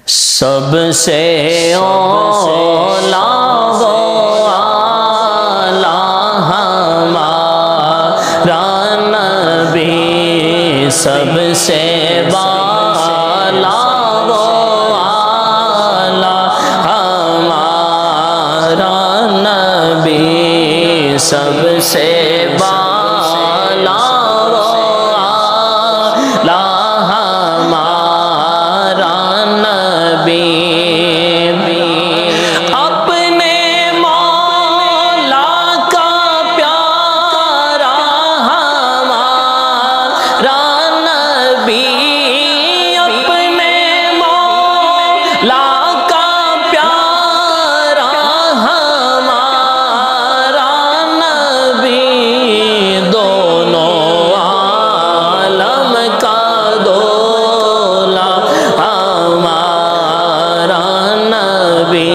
سب سے اولا وہ اعلیٰ ہمارا نبی، سب سے بالا وہ اعلیٰ ہمارا نبی، سب سے بالا وہ اعلیٰ ہمارا نبی، اپنے مولا کا پیارا ہمارا نبی، اپنے مولا کا پیارا ہمارا نبی، دونوں عالم کا دولا ہمارا نبی،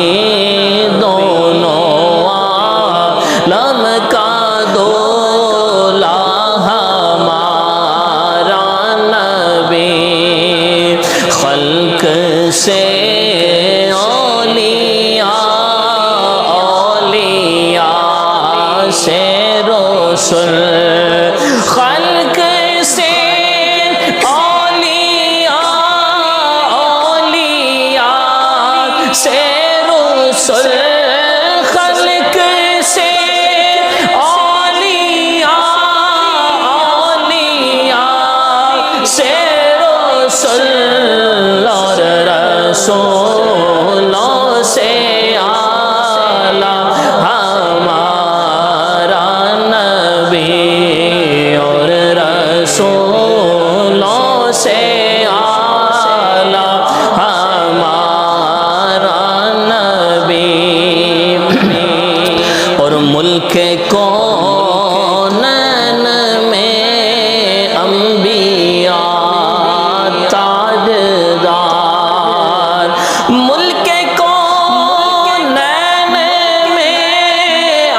دونوں عالم کا دولا ہمارا نبی، خلق سے اولیاء سے رسل، خلق سے اولیاء سے رسل، خلق سے اولیاء سے رسل، اور رسولوں سے اعلیٰ ہمارا نبی، اور رسولوں سے اعلیٰ ہمارا نبی، اور ملک کونین میں انبیاء تاجدار، ملک کونین میں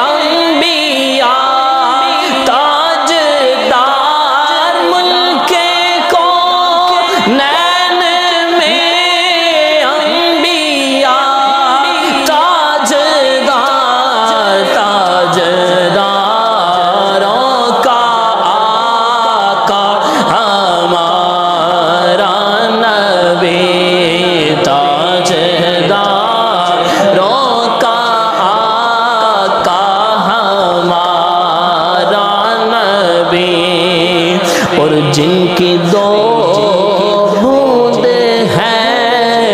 انبیاء تاجدار، ملک کونین میں انبیاء تاجدار، تاجداروں کا آقا ہمارا نبی، تاجداروں کا آقا ہمارا نبی، اور جن کی دو بوند ہیں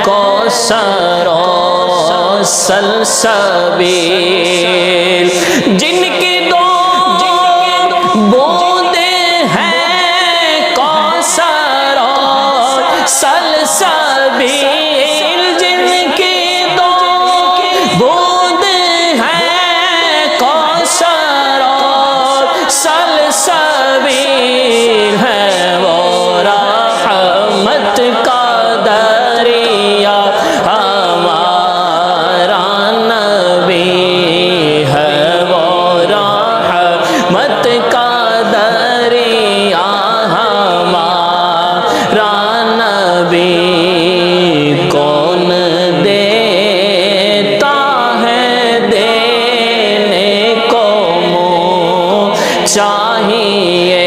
کوثر و سلسبیل، جن کی دو بوند ہیں کوثر و سلسبیل، جن کی دو بوند ہیں کوثر و سلسبیل، ہے وہ رحمت کا دریا ہمارا نبی، ہے وہ رحمت کا دریا ہمارا نبی، کون دیتا ہے دینے کو منہ چاہیے،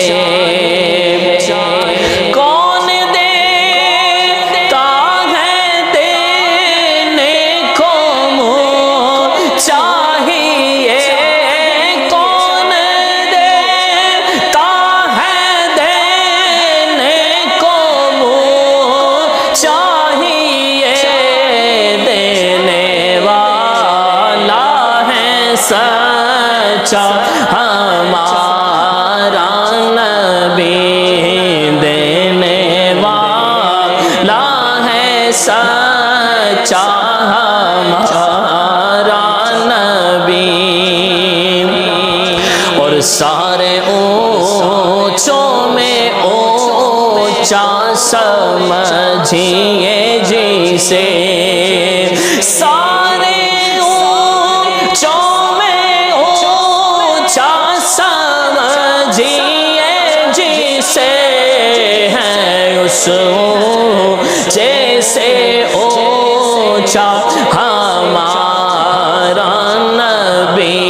کون دیتا ہے دینے کو منہ چاہیے، کون دیتا ہے دینے کو منہ چاہیے، دینے والا ہے سچا ہمارا نبی، دینے والا ہے سچا ہمارا نبی، اور سارے اونچوں میں اونچا سمجھیے جسے، سارے اونچوں میں اونچا سمجھیے جسے، ہے اس جیسے اونچا ہمارا نبی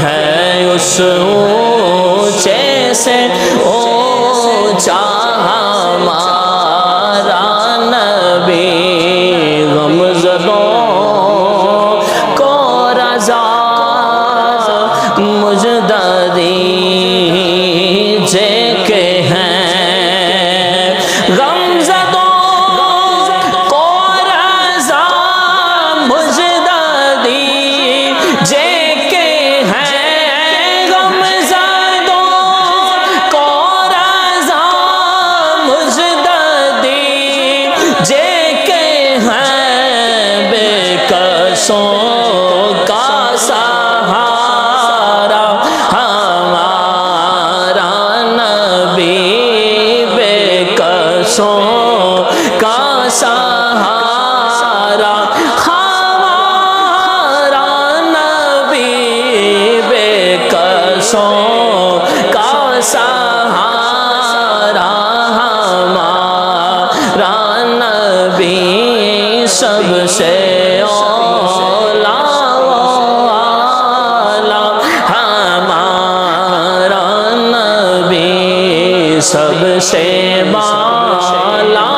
ہے، اس اونچے سے اونچا ہمارا نبی، غمزدوں کو رضا مجددی جے کے ہیں، غمزدوں کو رضا مجددی جے کے ہیں، غمزدوں کو رضا مجددی جے کے ہیں، بے کسوں کا سہارا ہمارا نبی، بے کسوں کا سہارا ہمارا نبی، بے کسوں کا سہارا ہمارا نبی، سب سے اولا والا ہمارا نبی، سب سے بالا